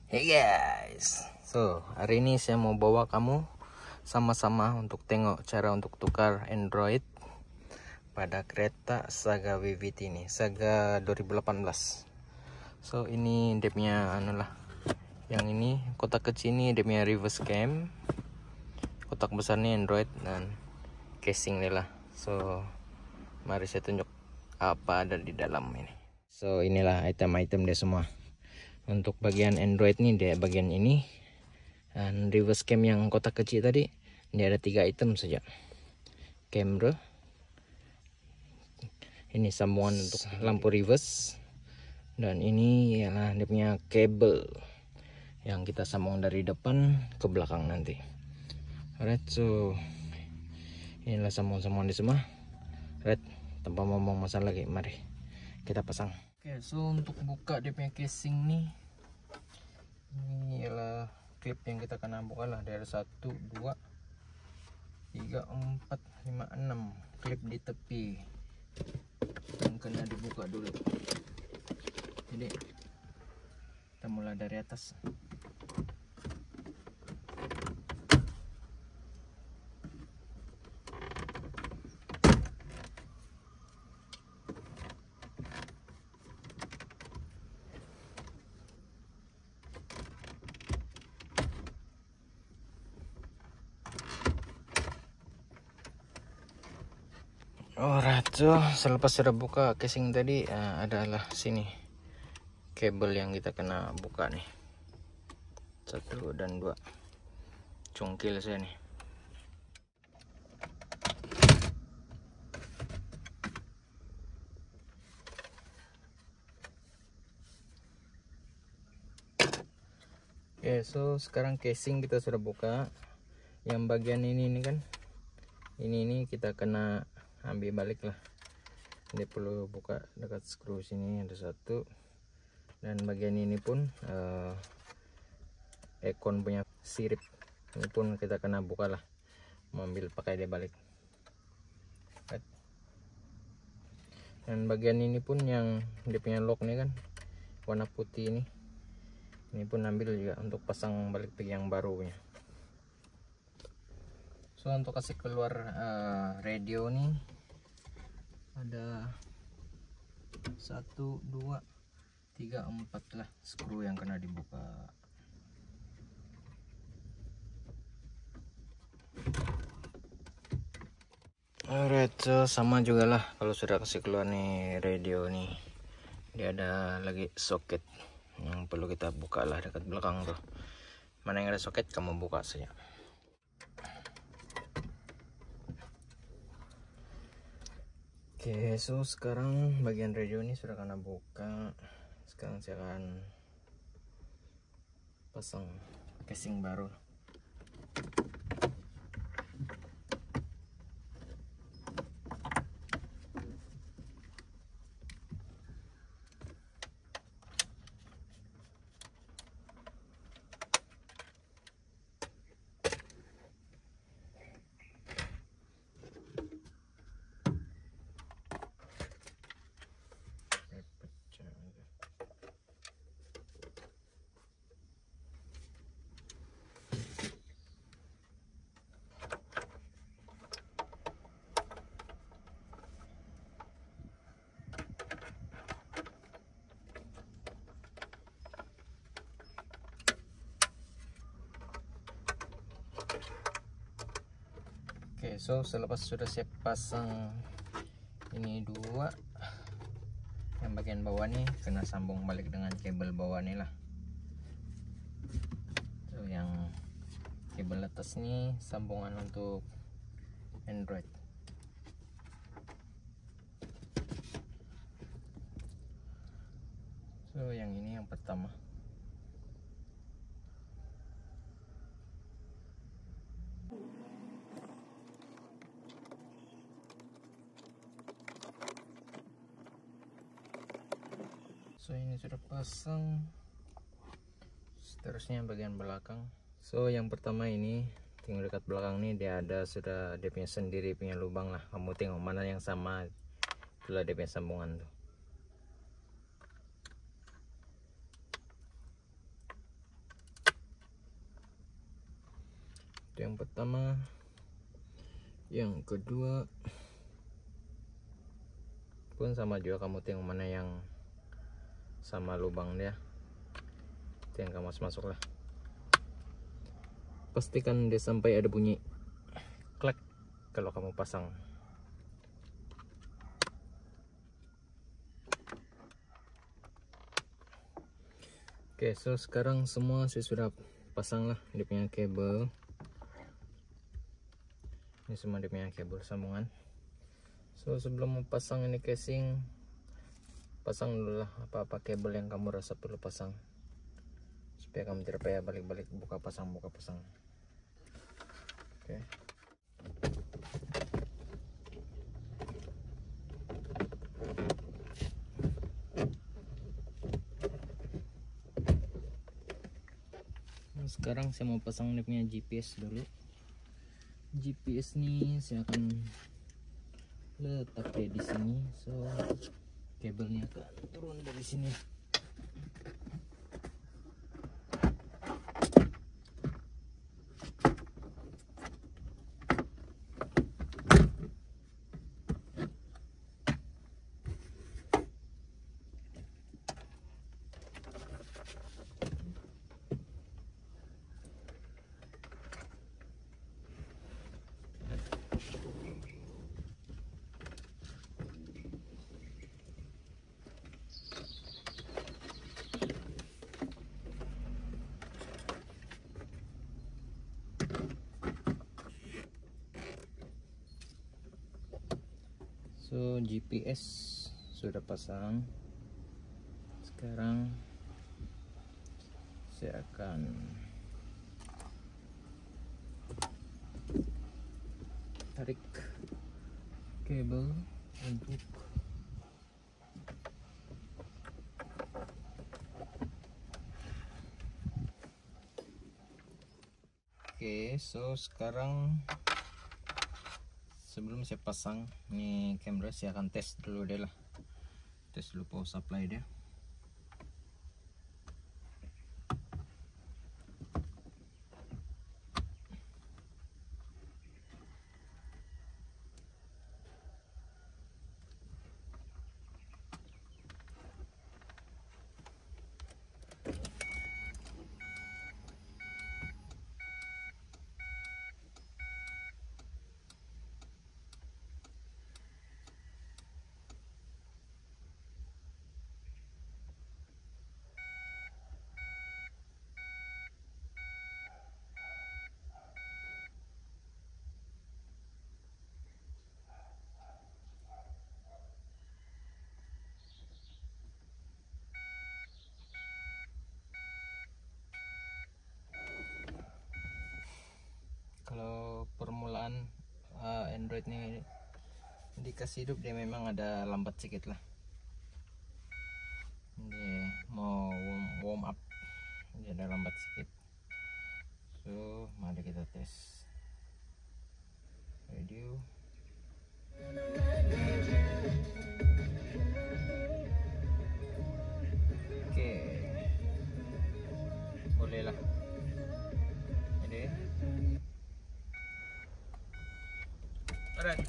Hey guys, hari ini saya mau bawa kamu sama-sama untuk tengok cara untuk tukar Android pada kereta Saga VVT ini, Saga 2018. Ini dia punya yang ini kotak kecil ini dia punya reverse cam, kotak besar ini Android dan casing ni lah. Mari saya tunjuk apa ada di dalam ini. Inilah item-item dia semua. Untuk bagian Android nih dia bagian ini, dan reverse cam yang kotak kecil tadi dia ada 3 item saja. Camera, ini sambungan untuk lampu reverse, dan ini ialah dia punya kabel yang kita sambung dari depan ke belakang nanti. Alright, inilah sambungan-sambungan di semua. Alright, tanpa ngomong masalah lagi, mari kita pasang. Oke, untuk buka dia punya casing nih, ini ialah klip yang kita kena buka lah. Dari 1, 2, 3, 4, 5, 6 klip di tepi yang kena dibuka dulu. Jadi kita mulai dari atas. Alright, selepas sudah buka casing tadi, adalah sini kabel yang kita kena buka nih, 1 dan 2 cungkil saya nih. Oke, sekarang casing kita sudah buka. Yang bagian ini kan, ini kita kena ambil balik lah. Ini perlu buka dekat skru sini, ada 1, dan bagian ini pun ekon punya sirip ini pun kita kena buka lah, mengambil pakai dia balik. Dan bagian ini pun yang dia punya lock nih kan, warna putih ini pun ambil juga untuk pasang balik yang baru punya. Untuk kasih keluar radio nih ada 1, 2, 3, 4 lah skru yang kena dibuka. Alright, sama juga lah kalau sudah kasih keluar nih radio nih, dia ada lagi soket yang perlu kita buka lah dekat belakang tuh. Mana yang ada soket kamu buka saja. Oke, sekarang bagian radio ini sudah kena buka. Sekarang saya akan pasang casing baru. Oke, selepas sudah saya pasang ini 2, yang bagian bawah nih kena sambung balik dengan kabel bawah nih lah. Yang kabel atas nih sambungan untuk Android. Yang ini yang pertama. Ini sudah pasang. Seterusnya bagian belakang. Yang pertama ini tinggal dekat belakang nih dia sudah dia punya sendiri punya lubang lah. Kamu tengok mana yang sama, itulah dia punya sambungan tuh. Itu yang pertama. Yang kedua pun sama juga, kamu tengok mana yang sama lubang dia, itu yang kamu masuk lah. Pastikan dia sampai ada bunyi klek kalau kamu pasang. Oke, so sekarang semua saya sudah pasang lah dia punya kabel. Ini semua dia punya kabel sambungan. So sebelum mau pasang ini casing, pasang dulu lah apa-apa kabel yang kamu rasa perlu pasang, supaya kamu tidak payah balik-balik buka pasang. Oke. Nah, sekarang saya mau pasang dia punya GPS dulu. GPS nih saya akan letak dia di sini. So kabelnya akan turun dari sini. So GPS sudah pasang. Sekarang saya akan tarik kabel untuk so sekarang sebelum saya pasang nih kamera, saya akan tes dulu deh lah, tes dulu power supply dia. Kalau permulaan Android ini dikasih hidup, dia memang ada lambat sedikit lah, dia mau warm up, dia ada lambat sedikit. So mari kita tes radio. Oke, boleh lah. Jadi alright.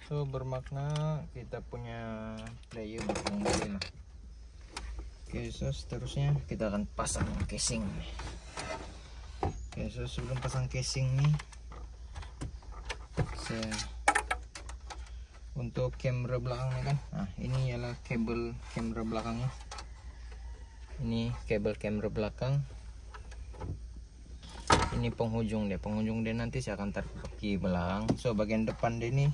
So bermakna kita punya player kembali lah. Oke, so seterusnya kita akan pasang casing. Oke, so sebelum pasang casing nih, saya untuk kamera belakangnya kan, nah ini adalah kabel kamera belakangnya. Ini kabel kamera belakang, ini penghujung dia nanti saya akan tarik ke belakang. So bagian depan dia ini,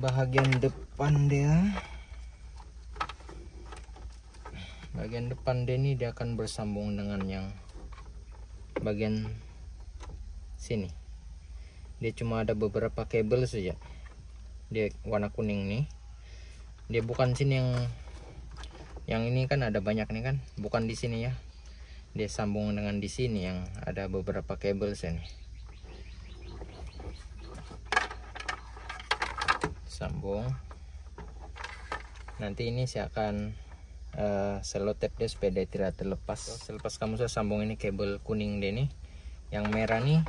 bagian depan dia ini dia akan bersambung dengan yang bagian sini. Dia cuma ada beberapa kabel saja, dia warna kuning nih, dia bukan sini yang ini kan ada banyak nih kan, bukan di sini ya, dia sambung dengan di sini yang ada beberapa kabel sini. Sambung. Nanti ini saya akan selotip dia supaya dia tidak terlepas. Selepas kamu sudah sambung ini kabel kuning dia nih, yang merah nih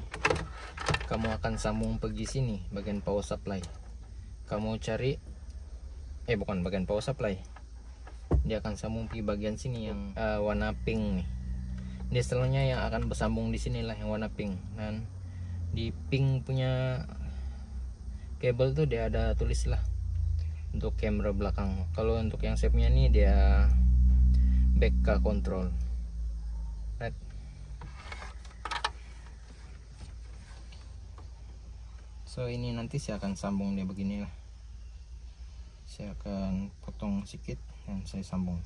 kamu akan sambung pergi sini bagian power supply. Kamu cari bukan bagian power supply, dia akan sambung pergi bagian sini yang warna pink nih. Dia setelahnya yang akan bersambung di sinilah yang warna pink. Dan di pink punya kabel tuh dia ada tulis lah untuk kamera belakang. Kalau untuk yang shape-nya nih dia back control. Right. So ini nanti saya akan sambung dia beginilah. Saya akan potong sedikit dan saya sambung.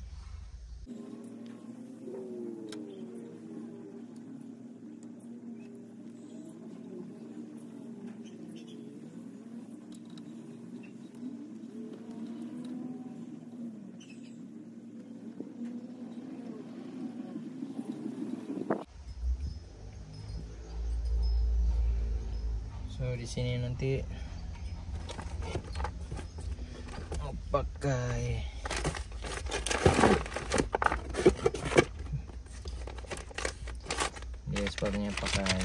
So di sini nanti mau pakai dia sepertinya pakai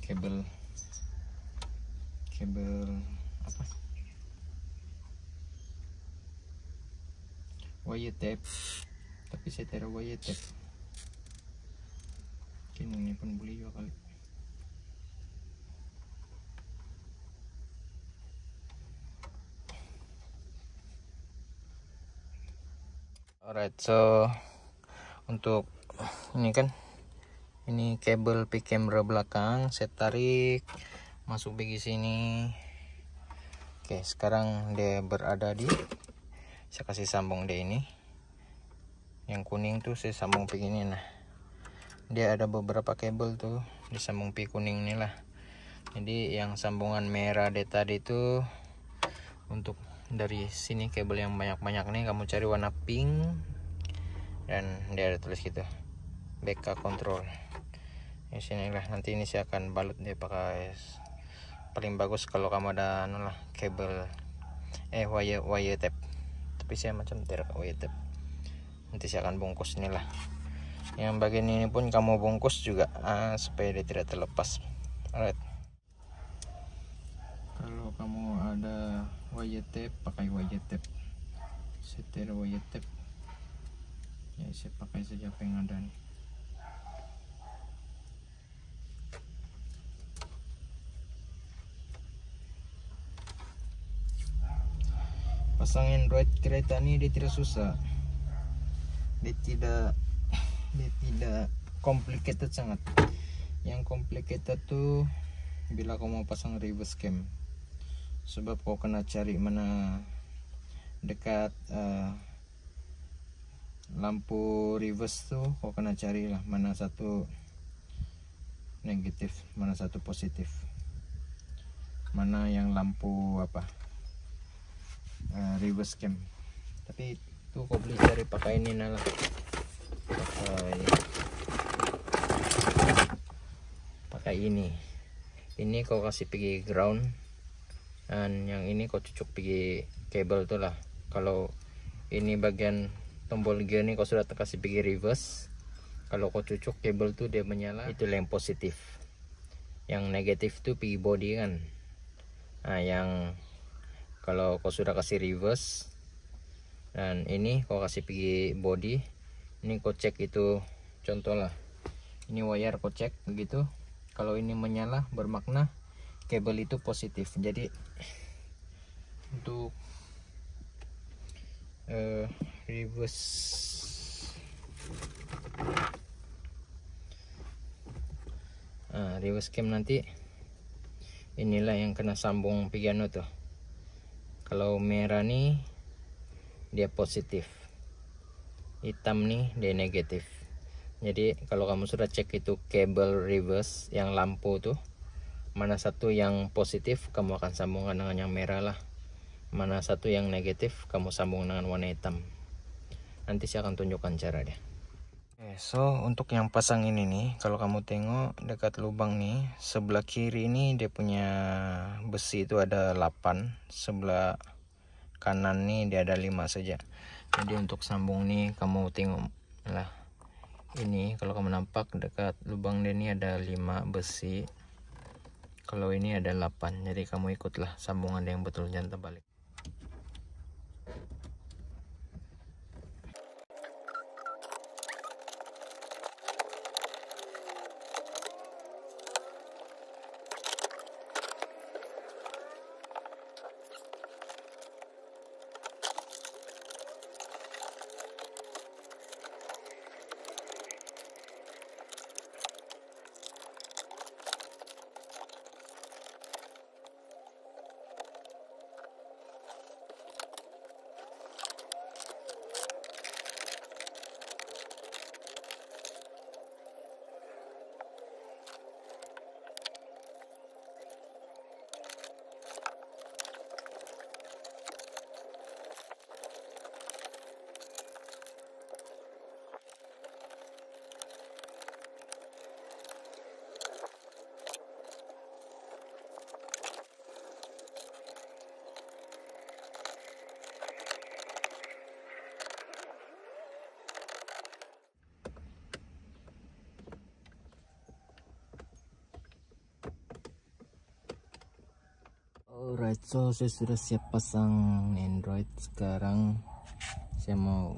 kabel apa, wire tape, tapi saya taruh wire tape. Mungkin ini pun boleh juga kali. Alright, so untuk ini kan ini kabel pick camera belakang saya tarik masuk pergi sini. Oke, sekarang dia berada di, saya kasih sambung dia ini. Yang kuning tuh saya sambung pergi ini. Nah, dia ada beberapa kabel tuh disambung pergi kuning nih lah. Jadi yang sambungan merah dia tadi itu untuk dari sini kabel yang banyak-banyak nih kamu cari warna pink dan dia ada tulis gitu BK control. Di sini lah, nanti ini saya akan balut dia pakai, paling bagus kalau kamu ada kabel wire tape, tapi saya macam tidak wire tape. Nanti saya akan bungkus inilah. Yang bagian ini pun kamu bungkus juga supaya dia tidak terlepas. Alright. Kalau kamu ada wire tape, pakai wire tape. Setir wire tape. Ya, saya pakai saja apa yang ada nih. Pasang Android kereta ini dia tidak susah. Dia tidak complicated sangat. Yang complicated tuh bila kau mau pasang reverse cam. Sebab kau kena cari mana dekat lampu reverse tuh, kau kena carilah mana satu negatif, mana satu positif, mana yang lampu apa reverse cam. Tapi tuh kau boleh cari pakai ini lah, pakai ini kau kasih pergi ground, dan yang ini kau cucuk pergi kabel tuh lah. Kalau ini bagian tombol gear nih kau sudah kasih pergi reverse, kalau kau cucuk kabel tuh dia menyala, itu yang positif. Yang negatif tuh pergi body kan. Nah, yang kalau kau sudah kasih reverse dan ini kau kasih pergi body, ini kau cek itu, contoh lah ini wire kau cek begitu. Kalau ini menyala bermakna kabel itu positif. Jadi untuk reverse reverse cam nanti inilah yang kena sambung piano tuh. Kalau merah nih dia positif, hitam nih dia negatif. Jadi kalau kamu sudah cek itu kabel reverse yang lampu tuh, mana satu yang positif kamu akan sambungkan dengan yang merah lah, mana satu yang negatif kamu sambung dengan warna hitam. Nanti saya akan tunjukkan cara dia. So untuk yang pasang ini nih, kalau kamu tengok dekat lubang nih, sebelah kiri ini dia punya besi itu ada 8, sebelah kanan nih dia ada 5 saja. Jadi untuk sambung nih kamu tengok lah, ini kalau kamu nampak dekat lubang dia ini ada 5 besi, kalau ini ada 8. Jadi kamu ikutlah sambungan yang betul, jangan terbalik. Alright, so saya sudah siap pasang Android. Sekarang saya mau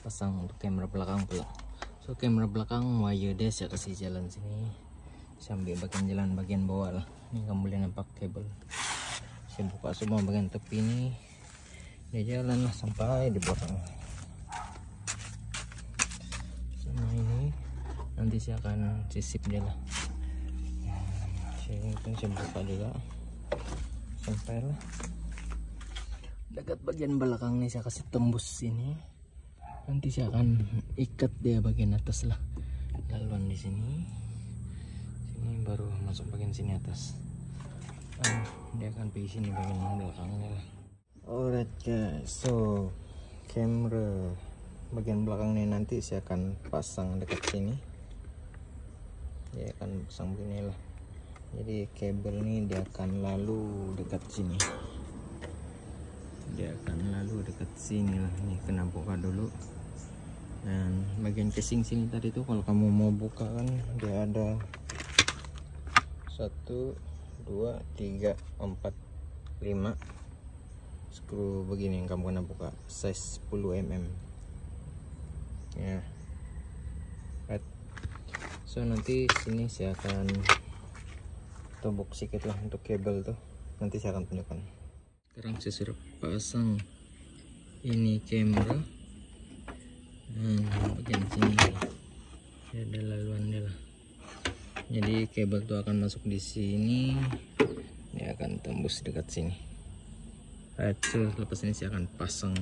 pasang untuk kamera belakang pula. So kamera belakang wire dia saya kasih jalan sini, saya ambil bagian jalan bagian bawah lah. Ini kamu boleh nampak kabel, saya buka semua bagian tepi ini, dia jalan lah sampai di belakang. Sama ini nanti saya akan sisip dia lah. Saya buka juga sampailah dekat bagian belakang nih, saya kasih tembus sini. Nanti saya akan ikat dia bagian atas lah, laluan di sini baru masuk bagian sini atas. Dia akan pergi sini bagian belakangnya lah. Alright guys, so kamera bagian belakang nih nanti saya akan pasang dekat sini. Dia akan pasang begini lah. Jadi kabel nih dia akan lalu dekat sini. Dia akan lalu dekat sini lah. Nih kena buka dulu. Dan bagian casing sini tadi tuh kalau kamu mau buka kan dia ada 1, 2, 3, 4, 5 skru begini yang kamu kena buka, size 10 mm. Ya. Right. So nanti sini saya akan tumbuk sedikit lah untuk kabel tuh, nanti saya akan tunjukkan. Sekarang saya sudah pasang ini kamera, bagian sini ada laluannya lah. Jadi kabel tuh akan masuk di sini, dia akan tembus dekat sini. Right, so lepas ini saya akan pasang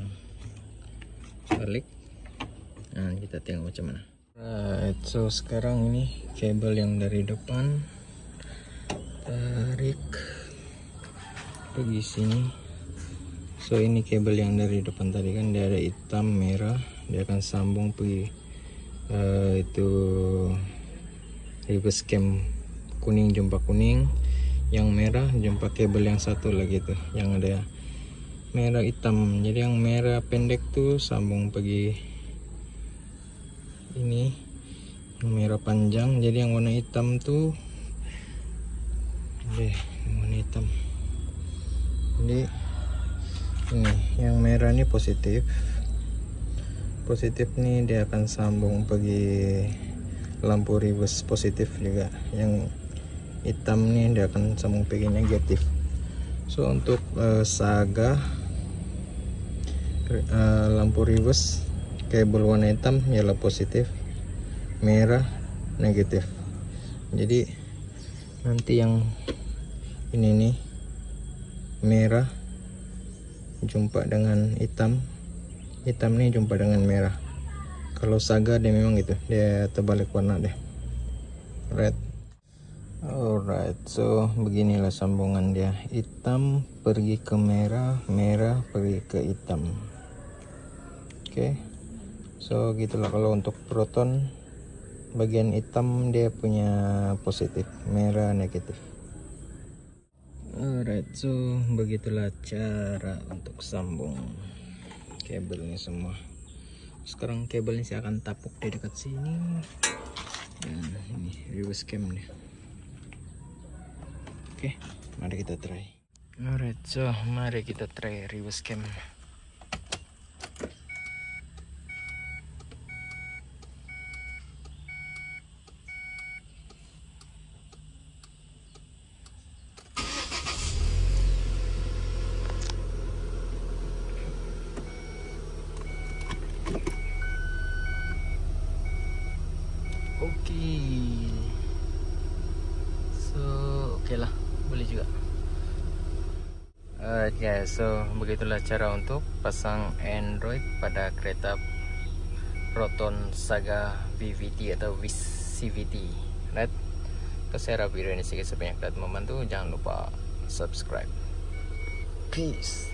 balik. Nah kita tengok macam mana. Right, so sekarang ini kabel yang dari depan tarik pergi sini. So ini kabel yang dari depan tadi kan dia ada hitam merah, dia akan sambung pergi itu reverse cam kuning jumpa kuning, yang merah jumpa kabel yang satu lagi tuh yang ada merah hitam. Jadi yang merah pendek tuh sambung pergi ini, yang merah panjang. Jadi yang warna hitam tuh warna hitam. Jadi ini yang merah ini positif nih, dia akan sambung pergi lampu reverse positif juga. Yang hitam nih dia akan sambung pergi negatif. So untuk Saga lampu reverse kabel warna hitam ialah positif, merah negatif. Jadi nanti yang ini nih merah jumpa dengan hitam, hitam nih jumpa dengan merah. Kalau Saga dia memang gitu, dia terbalik warna deh. Red. Alright, so beginilah sambungan dia, hitam pergi ke merah, merah pergi ke hitam. Oke, so gitulah kalau untuk proton. Bagian hitam dia punya positif, merah negatif. Alright, so begitulah cara untuk sambung kabelnya semua. Sekarang kabelnya saya akan tapuk di dekat sini. Dan ini reverse cam nih. Oke, mari kita try. Alright, so mari kita try reverse cam. Oke lah, boleh juga. Alright guys, so begitulah cara untuk pasang Android pada kereta Proton Saga VVT atau CVT. Right? Saya harap video ini sedikit sebanyak dapat membantu. Jangan lupa subscribe. Peace.